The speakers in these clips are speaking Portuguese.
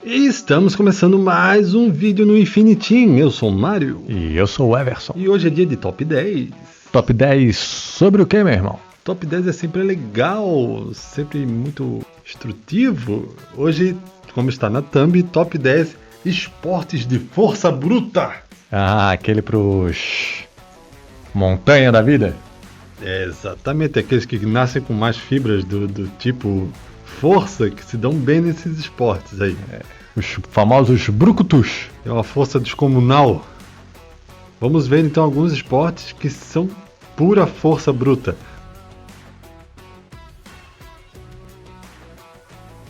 E estamos começando mais um vídeo no Infinitim. Eu sou o Mário. E eu sou o Everson. E hoje é dia de Top 10. Top 10 sobre o que, meu irmão? Top 10 é sempre legal, sempre muito instrutivo. Hoje, como está na thumb, Top 10 esportes de força bruta. Ah, aquele pros montanha da vida? É exatamente, aqueles que nascem com mais fibras do tipo força, que se dão bem nesses esportes aí. Os famosos brucutus. É uma força descomunal. Vamos ver então alguns esportes que são pura força bruta.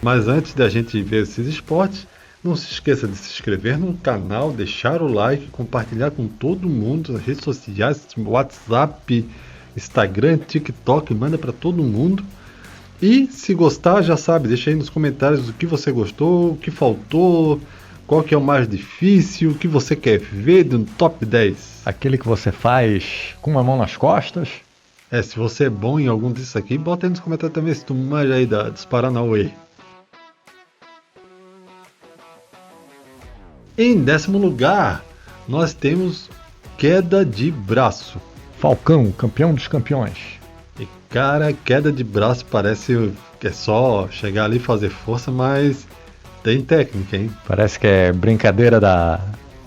Mas antes da gente ver esses esportes, não se esqueça de se inscrever no canal, deixar o like, compartilhar com todo mundo nas redes sociais, WhatsApp, Instagram, TikTok, manda para todo mundo. E se gostar, já sabe, deixa aí nos comentários o que você gostou, o que faltou, qual que é o mais difícil, o que você quer ver no Top 10. Aquele que você faz com uma mão nas costas. Se você é bom em algum disso aqui, bota aí nos comentários também se tu manja aí dos Paranauê. Em 10º lugar, nós temos queda de braço. Falcão, campeão dos campeões. E cara, queda de braço parece que é só chegar ali e fazer força, mas tem técnica, hein? Parece que é brincadeira da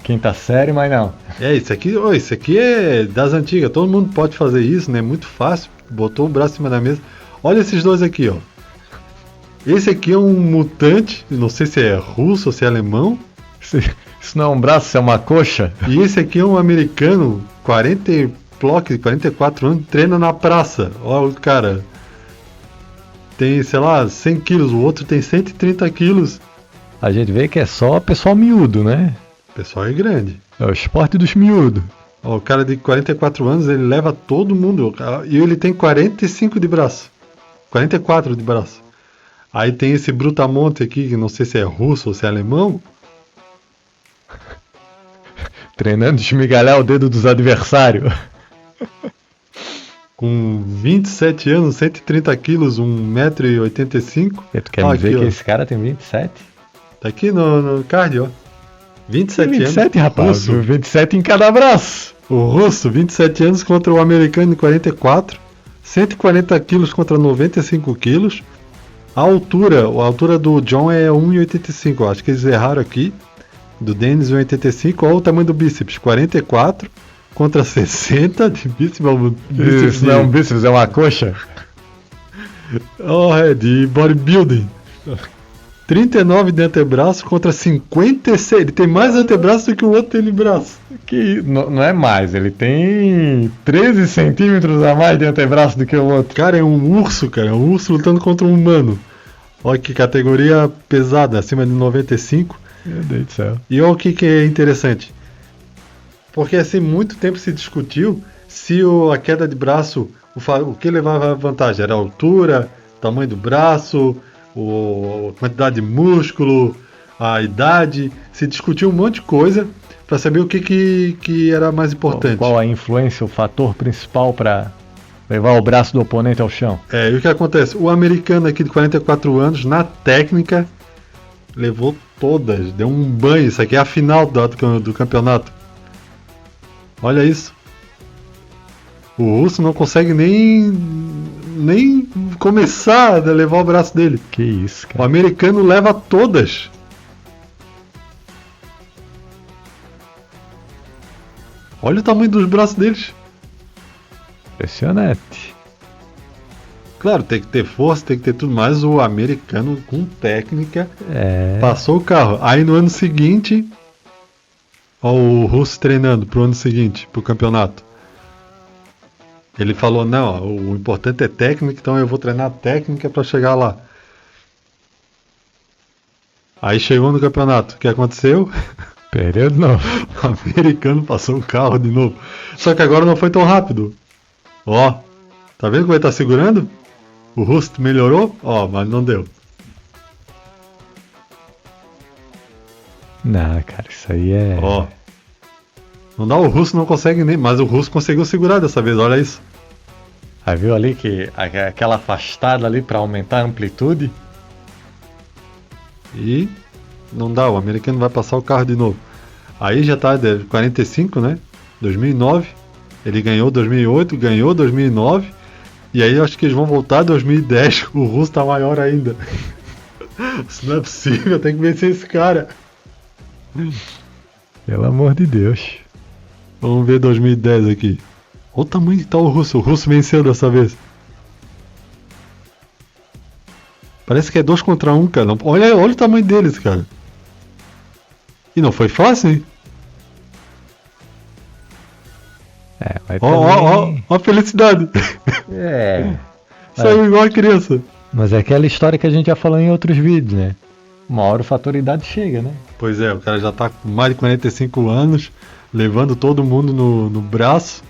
quinta série, mas não. Isso aqui é das antigas, todo mundo pode fazer isso, né? Muito fácil, botou o braço em cima da mesa. Olha esses dois aqui, ó. Esse aqui é um mutante, não sei se é russo ou se é alemão. Isso não é um braço, isso é uma coxa. E esse aqui é um americano, 44 anos, treina na praça. Olha o cara. Tem, sei lá, 100 quilos, o outro tem 130 quilos. A gente vê que é só pessoal miúdo, né? O pessoal é grande. É o esporte dos miúdos. O cara de 44 anos, ele leva todo mundo. E ele tem 45 de braço. 44 de braço. Aí tem esse brutamonte aqui, que não sei se é russo ou se é alemão. Treinando esmigalhar o dedo dos adversários. Com 27 anos, 130 quilos, 1,85 m. E tu quer me dizer que esse cara tem 27? Tá aqui no card, ó. 27 anos. 27, rapaz. Russo. 27 em cada braço. O russo, 27 anos contra o americano de 44. 140 quilos contra 95 quilos. A altura do John é 1,85. Acho que eles erraram aqui. Do Dennis 1,85. Olha o tamanho do bíceps. 44 contra 60 de bíceps. Isso não é um bíceps, é uma coxa. É de bodybuilding. 39 de antebraço contra 56. Ele tem mais antebraço do que o outro tem de braço. Que não é mais, ele tem 13 centímetros a mais de antebraço do que o outro. Cara, é um urso, cara. É um urso lutando contra um humano. Olha que categoria pesada, acima de 95. Meu Deus do céu. E olha o que é interessante. Porque assim, muito tempo se discutiu se a queda de braço, o que levava vantagem? Era a altura, tamanho do braço, a quantidade de músculo, a idade. Se discutiu um monte de coisa para saber o que era mais importante. Qual a influência, o fator principal para levar o braço do oponente ao chão? E o que acontece? O americano aqui de 44 anos, na técnica, levou todas, deu um banho. Isso aqui é a final do campeonato. Olha isso. O russo não consegue nem começar a levar o braço dele. Que isso, cara. O americano leva todas. Olha o tamanho dos braços deles. Impressionante. Claro, tem que ter força, tem que ter tudo, mas o americano com técnica passou o carro. Aí no ano seguinte, o russo treinando pro ano seguinte, pro campeonato. Ele falou, não, o importante é técnica, então eu vou treinar técnica para chegar lá. Aí chegou no campeonato, o que aconteceu? Perdeu de novo. O americano passou o carro de novo. Só que agora não foi tão rápido. Ó, tá vendo como ele tá segurando? O russo melhorou? Mas não deu. Não, cara, isso aí é... Não dá, o russo não consegue nem, mas o russo conseguiu segurar dessa vez, olha isso. Aí viu ali que aquela afastada ali para aumentar a amplitude? E Não dá, o americano vai passar o carro de novo. Aí já tá de 45, né? 2009. Ele ganhou 2008, ganhou 2009. E aí eu acho que eles vão voltar em 2010. O russo tá maior ainda. Isso não é possível, tem que vencer esse cara. Pelo amor de Deus. Vamos ver 2010 aqui. Olha o tamanho que tá o russo. O russo venceu dessa vez. Parece que é 2 contra 1, cara. Olha o tamanho deles, cara. E não foi fácil, hein? Mas Ó a felicidade. Saiu igual a criança. Mas é aquela história que a gente já falou em outros vídeos, né? Uma hora o fatoridade chega, né? Pois é, o cara já tá com mais de 45 anos, levando todo mundo no braço.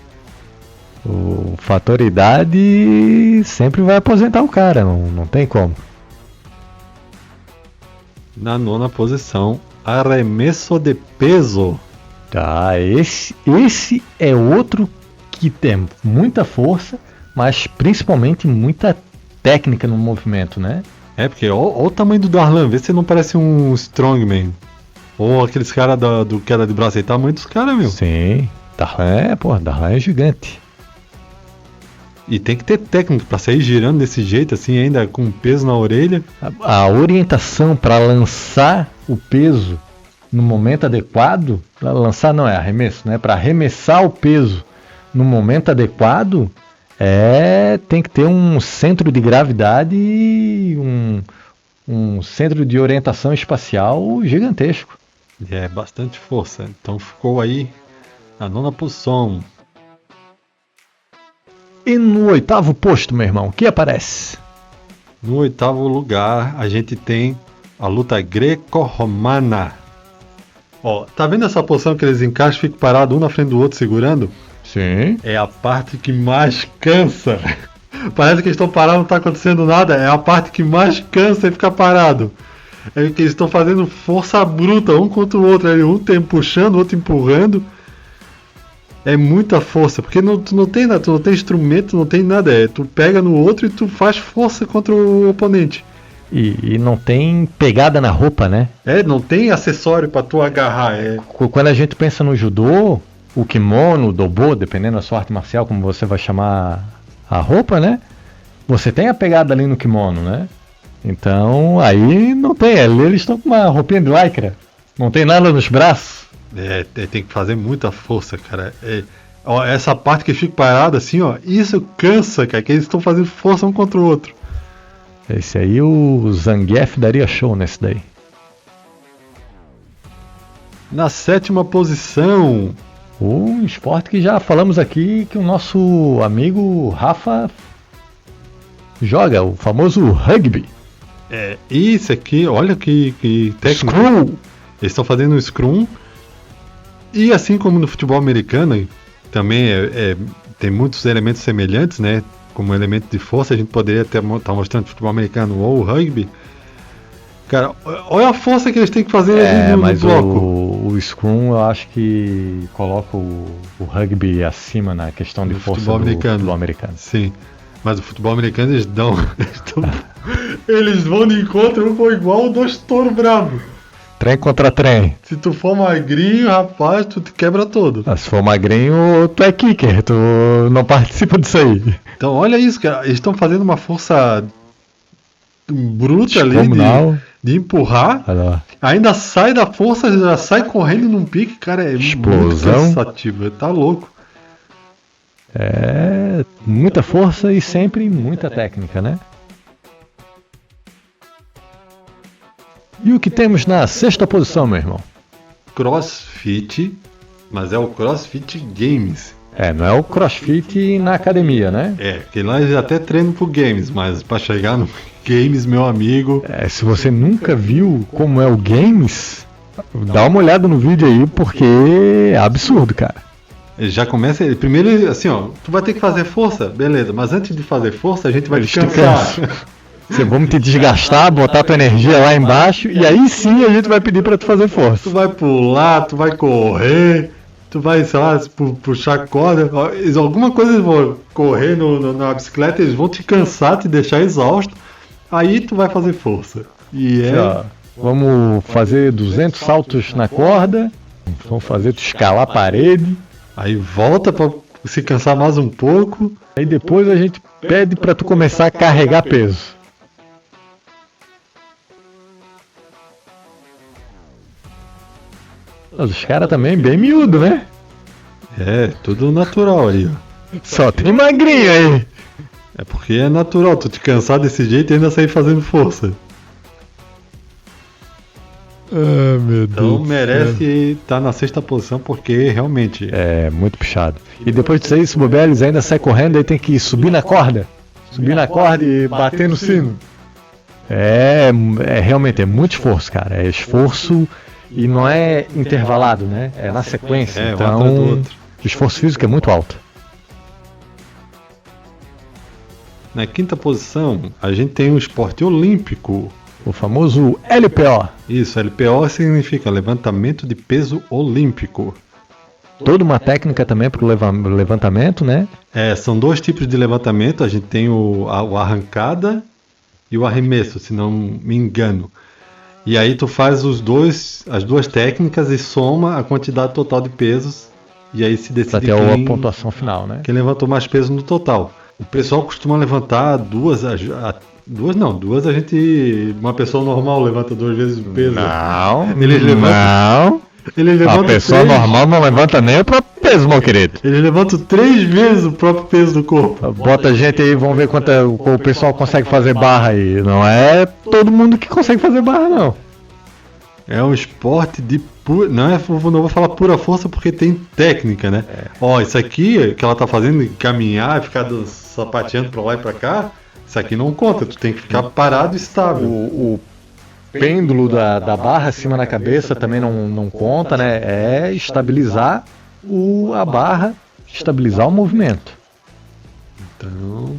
O fatoridade sempre vai aposentar o cara, não tem como. Na 9ª posição, arremesso de peso. Tá, esse é outro que tem muita força, mas principalmente muita técnica no movimento, né? É, porque olha o tamanho do Darlan, vê se não parece um strongman. Ou aqueles caras do queda de braço aí, tamanho dos caras, meu. Sim, Darlan é gigante. E tem que ter técnica pra sair girando desse jeito, assim, ainda com peso na orelha. A orientação para lançar o peso no momento adequado, para lançar não é arremesso, né? Para arremessar o peso no momento adequado, tem que ter um centro de gravidade e um centro de orientação espacial gigantesco. É bastante força. Então ficou aí na 9ª posição. E no 8º posto, meu irmão, o que aparece? No 8º lugar, a gente tem a luta greco-romana. Ó, tá vendo essa posição que eles encaixam e ficam parados um na frente do outro segurando? Sim. É a parte que mais cansa. Parece que eles estão parados, não tá acontecendo nada. É a parte que mais cansa e ficar parado. É que eles estão fazendo força bruta um contra o outro. Um tem puxando, o outro empurrando. É muita força, porque tu não tem nada, tu não tem instrumento, não tem nada. Tu pega no outro e tu faz força contra o oponente. E não tem pegada na roupa, né? Não tem acessório pra tu agarrar. Quando a gente pensa no judô, o kimono, o dobo, dependendo da sua arte marcial, como você vai chamar a roupa, né? Você tem a pegada ali no kimono, né? Então, aí não tem. Ali eles estão com uma roupinha de lycra. Não tem nada nos braços. Tem que fazer muita força, cara. Ó, essa parte que fica parada assim, ó, isso cansa, cara, que eles estão fazendo força um contra o outro. Esse aí o Zangief daria show nesse daí. Na 7ª posição, um esporte que já falamos aqui que o nosso amigo Rafa joga, o famoso rugby. Isso aqui, olha que técnica. Scrum. Eles estão fazendo um scrum. E assim como no futebol americano, também tem muitos elementos semelhantes, né? Como elemento de força, a gente poderia até estar mostrando futebol americano ou rugby. Cara, olha a força que eles têm que fazer ali no bloco. O Scrum eu acho que coloca o rugby acima na questão de força do futebol americano. Sim, mas o futebol americano eles vão de encontro, um for igual 2 touros bravos. Trem contra trem. Se tu for magrinho, rapaz, tu te quebra todo. Se for magrinho, tu é kicker, tu não participa disso aí. Então olha isso, cara, eles estão fazendo uma força bruta ali de empurrar. Ainda sai da força, já sai correndo num pique, cara, explosão. Muito cansativo, tá louco. Muita força e sempre muita técnica, né? E o que temos na 6ª posição, meu irmão? CrossFit, mas é o CrossFit Games. Não é o CrossFit na academia, né? Que lá eles até treinam pro Games, mas pra chegar no Games, meu amigo... se você nunca viu como é o Games, dá uma olhada no vídeo aí, porque é absurdo, cara. Ele já começa... Primeiro, assim, ó, tu vai ter que fazer força, beleza, mas antes de fazer força, a gente vai descansar. Vamos te desgastar, botar tua energia lá embaixo, e aí sim a gente vai pedir pra tu fazer força. Tu vai pular, tu vai correr, tu vai, sei lá, puxar corda, alguma coisa eles vão correr na bicicleta, eles vão te cansar, te deixar exausto, aí tu vai fazer força. vamos fazer 200 saltos na corda, vamos fazer tu escalar a parede. Aí volta pra se cansar mais um pouco. Aí depois a gente pede pra tu começar a carregar peso. Os caras também bem miúdo, né? É, tudo natural aí, ó. Só tem magrinho aí. É porque é natural tu te cansar desse jeito e ainda sair fazendo força. Ah, meu Deus. Então merece estar na 6ª posição porque realmente É muito puxado. E depois disso aí, se bobear, eles ainda saem correndo, aí tem que subir na corda. Subir na corda e bater no sino. Realmente é muito esforço, cara. É esforço e não é intervalado, né? É na sequência. um Então, atrás do outro. o esforço físico é muito alto. Na 5ª posição, a gente tem o esporte olímpico. O famoso LPO. Isso, LPO significa levantamento de peso olímpico. Toda uma técnica também para o levantamento, né? São 2 tipos de levantamento. A gente tem o arrancada e o arremesso, se não me engano. E aí tu faz as 2 técnicas e soma a quantidade total de pesos. E aí se decide Pra ter a pontuação final, né? quem levantou mais peso no total. O pessoal costuma levantar duas a gente... Uma pessoa normal levanta 2 vezes o peso. Não, Eles levantam... Eles A levantam pessoa 3, normal não levanta nem o próprio peso, meu querido. Eles levantam 3 vezes o próprio peso do corpo. Bota gente aí, vamos ver quanto o pessoal consegue fazer barra aí. Não é todo mundo que consegue fazer barra, não. É um esporte de pura... Não vou falar pura força porque tem técnica, né? Ó, isso aqui que ela tá fazendo, caminhar, ficar sapateando pra lá e pra cá, isso aqui não conta. Tu tem que ficar parado e estável. O pêndulo da barra acima da cabeça também não conta, né? É estabilizar a barra, estabilizar o movimento. Então...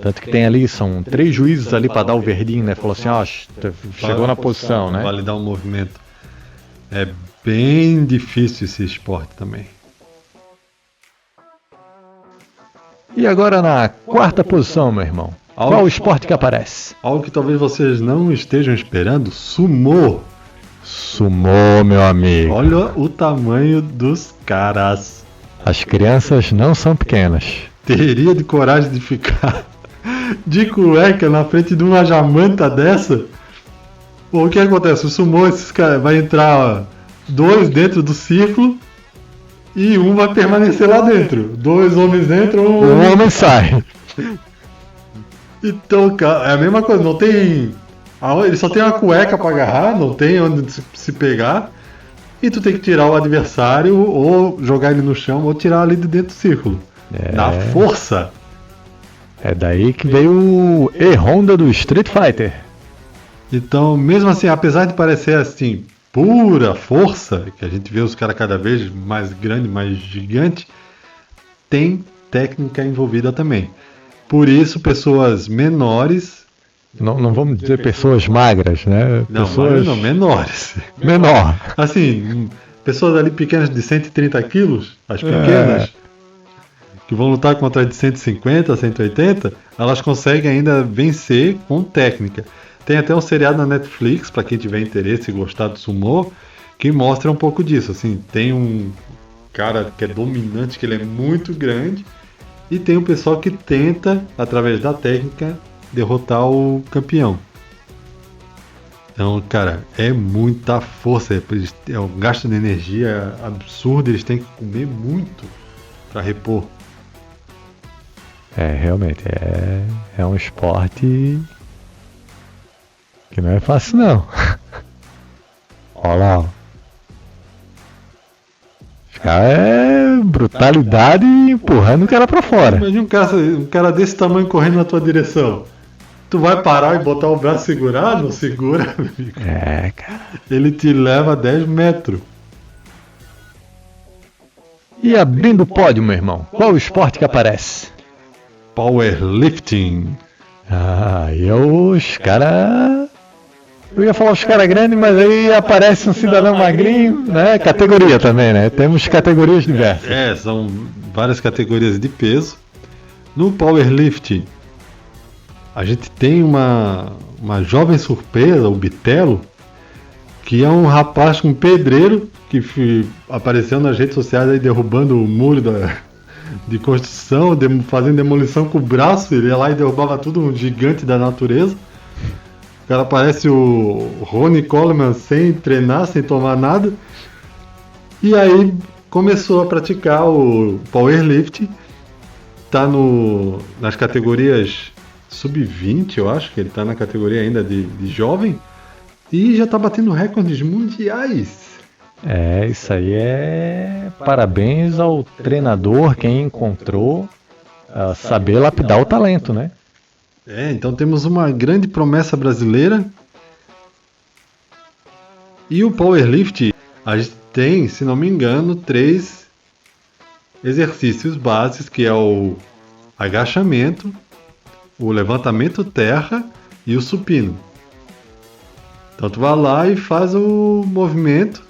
Tanto que tem ali, são 3 juízes ali para dar o verdinho, né? Falou assim, ó, chegou na posição, né? Validar o movimento. É bem difícil esse esporte também. E agora na 4ª posição, meu irmão. Qual o esporte que aparece? Algo que talvez vocês não estejam esperando, sumô. Sumô, meu amigo. Olha o tamanho dos caras. As crianças não são pequenas. Teria de coragem de ficar de cueca na frente de uma jamanta dessa? O que acontece? O sumô, esses caras, vai entrar 2 dentro do círculo e um vai permanecer lá dentro. 2 homens entram, Um homem sai. Então, cara, é a mesma coisa, não tem... Ele só tem uma cueca pra agarrar, não tem onde se pegar. E tu tem que tirar o adversário, ou jogar ele no chão, ou tirar ali de dentro do círculo. Na força. É daí que veio o E-Honda do Street Fighter. Então, mesmo assim, apesar de parecer assim, pura força, que a gente vê os caras cada vez mais grande, mais gigante, tem técnica envolvida também. Por isso, pessoas menores... Não vamos dizer pessoas magras, né? Não, pessoas... não, menores. Menor. Assim, pessoas ali pequenas de 130 quilos, as pequenas... que vão lutar contra de 150, 180, elas conseguem ainda vencer com técnica. Tem até um seriado na Netflix, para quem tiver interesse e gostar do sumô, que mostra um pouco disso. Assim, tem um cara que é dominante, que ele é muito grande, e tem um pessoal que tenta, através da técnica, derrotar o campeão. Então, cara, é muita força, é um gasto de energia absurdo, eles têm que comer muito para repor. Realmente, é um esporte que não é fácil, não. Olha lá, ó. Os caras é brutalidade empurrando o cara pra fora. Imagina um cara desse tamanho correndo na tua direção. Tu vai parar e botar o braço e segurar? Não segura, amigo. Cara. Ele te leva 10 metros. E abrindo o pódio, meu irmão, qual o esporte que aparece? Powerlifting. E os caras... Eu ia falar os caras grandes, mas aí aparece um cidadão magrinho, né? Categoria também, né? Temos categorias diversas. São várias categorias de peso. No powerlifting, a gente tem uma jovem surpresa, o Bitelo, que é um rapaz com pedreiro que apareceu nas redes sociais aí derrubando o muro de construção, fazendo demolição com o braço. Ele ia lá e derrubava tudo, um gigante da natureza. O cara parece o Ronnie Coleman sem treinar, sem tomar nada. E aí começou a praticar o powerlifting. Tá nas categorias sub-20, eu acho que ele tá na categoria ainda de jovem. E já tá batendo recordes mundiais. Isso aí parabéns ao treinador, quem encontrou saber lapidar o talento, né? Então temos uma grande promessa brasileira. E o powerlifting, a gente tem, se não me engano, 3 exercícios básicos, que é o agachamento, o levantamento terra e o supino. Então tu vai lá e faz o movimento.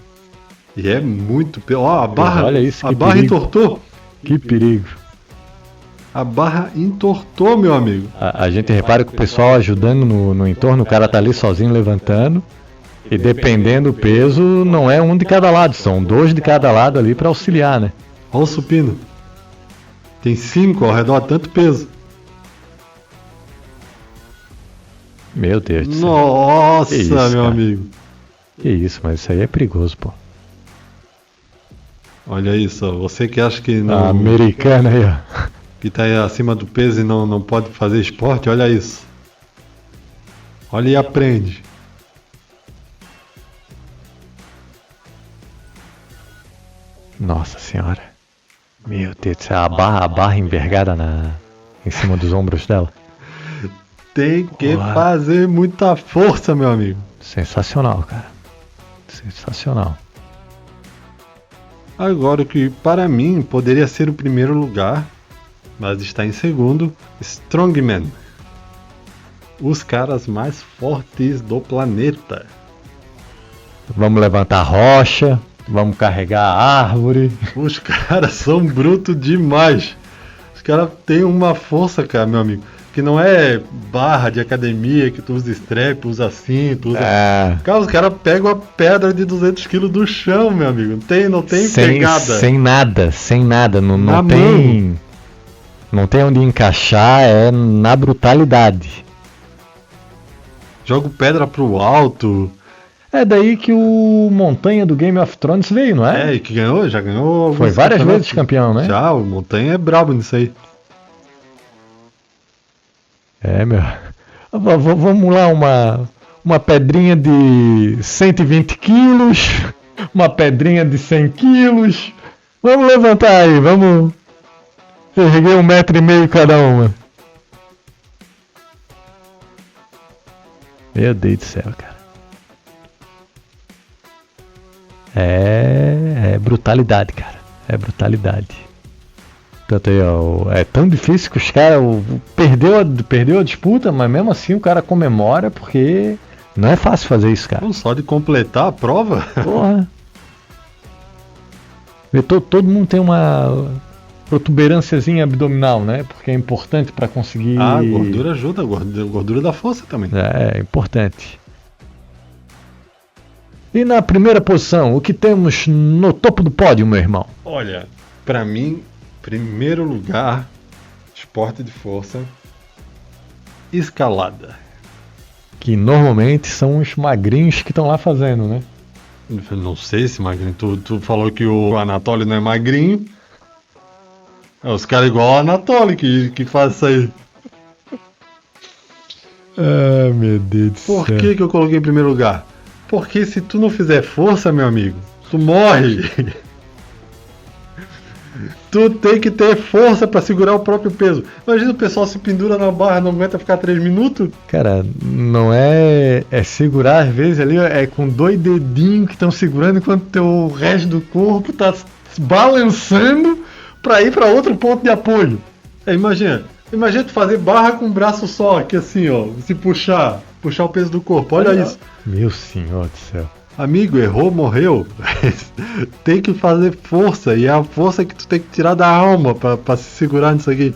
E é muito... a barra, olha isso, a barra entortou. Que perigo. A barra entortou, meu amigo. A gente repara que o pessoal ajudando no entorno, o cara tá ali sozinho levantando. E dependendo do peso, não é um de cada lado, são 2 de cada lado ali para auxiliar, né? Olha o supino. Tem 5 ao redor, tanto peso. Meu Deus do céu. Nossa, isso, meu cara? Amigo. Que isso, mas isso aí é perigoso, pô. Olha isso, você que acha que não... A americana aí, ó. Que tá aí acima do peso e não pode fazer esporte, olha isso. Olha e aprende. Nossa senhora. Meu Deus do céu, a barra envergada em cima dos ombros dela. Tem que fazer muita força, meu amigo. Sensacional, cara. Sensacional. Agora, o que para mim poderia ser o primeiro lugar, mas está em segundo, Strongman. Os caras mais fortes do planeta. Vamos levantar rocha, vamos carregar a árvore. Os caras são brutos demais. Os caras têm uma força, cara, meu amigo, que não é barra de academia que tu usa strap, usa cinto, usa... Cara, os caras pegam a pedra de 200 kg do chão, meu amigo. Não tem pegada. Sem nada. Não tem... Não tem onde encaixar, é na brutalidade. Joga pedra pro alto. É daí que o Montanha do Game of Thrones veio, não é? E que já ganhou. Foi várias vezes campeão, né? Já, o Montanha é brabo nisso aí. Meu. Vamos lá, uma pedrinha de 120 quilos, uma pedrinha de 100 quilos. Vamos levantar aí, vamos. Erguei 1,5 m cada uma. Meu Deus do céu, cara. É brutalidade, cara. É brutalidade. Tanto aí, ó, é tão difícil que os caras perdeu a disputa, mas mesmo assim o cara comemora porque não é fácil fazer isso, cara. Só de completar a prova? Porra. Todo mundo tem uma protuberânciazinha abdominal, né? Porque é importante para conseguir... A gordura ajuda, a gordura dá força também. É importante. E na primeira posição, o que temos no topo do pódio, meu irmão? Olha, pra mim, primeiro lugar, esporte de força, escalada. Que normalmente são os magrinhos que estão lá fazendo, né? Não sei se magrinho. Tu falou que o Anatoly não é magrinho. Os caras igual o Anatoly que faz isso aí. Ah, meu Deus do céu. Por que eu coloquei em primeiro lugar? Porque se tu não fizer força, meu amigo, tu morre. Tu tem que ter força pra segurar o próprio peso. Imagina o pessoal se pendura na barra, não aguenta ficar 3 minutos. Cara, não é segurar às vezes ali, é com 2 dedinhos que estão segurando enquanto o resto do corpo tá balançando pra ir pra outro ponto de apoio. Imagina tu fazer barra com o braço só, aqui assim, ó, se puxar o peso do corpo, olha isso. Meu senhor do céu. Amigo, errou, morreu. Tem que fazer força, e é a força que tu tem que tirar da alma pra se segurar nisso aqui.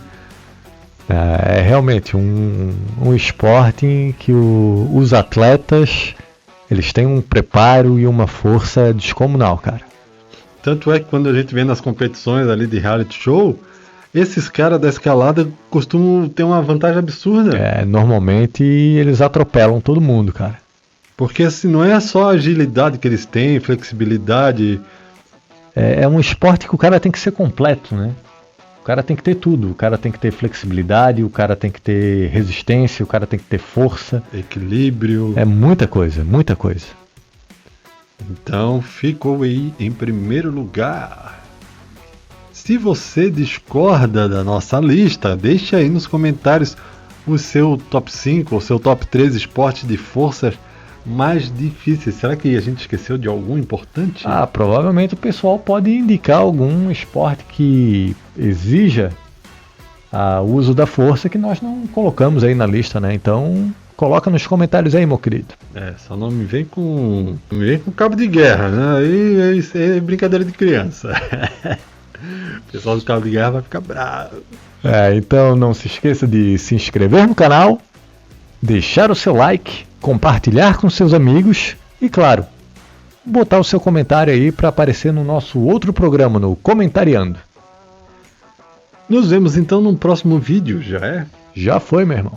É realmente um esporte em que os atletas eles têm um preparo e uma força descomunal, cara. Tanto é que quando a gente vê nas competições ali de reality show, esses caras da escalada costumam ter uma vantagem absurda. Normalmente eles atropelam todo mundo, cara. Porque assim, não é só a agilidade que eles têm, flexibilidade. É um esporte que o cara tem que ser completo, né? O cara tem que ter tudo. O cara tem que ter flexibilidade, o cara tem que ter resistência, o cara tem que ter força. Equilíbrio. É muita coisa, muita coisa. Então ficou aí em primeiro lugar. Se você discorda da nossa lista, deixe aí nos comentários o seu top 5 ou seu top 3 esportes de força mais difíceis. Será que a gente esqueceu de algum importante? Provavelmente o pessoal pode indicar algum esporte que exija o uso da força que nós não colocamos aí na lista, né? Então coloca nos comentários aí, meu querido. Só não me vem com cabo de guerra, né? Aí é brincadeira de criança. O pessoal do cabo de guerra vai ficar bravo. Então não se esqueça de se inscrever no canal, deixar o seu like, compartilhar com seus amigos e, claro, botar o seu comentário aí para aparecer no nosso outro programa, no Comentariando. Nos vemos então no próximo vídeo, já é? Já foi, meu irmão.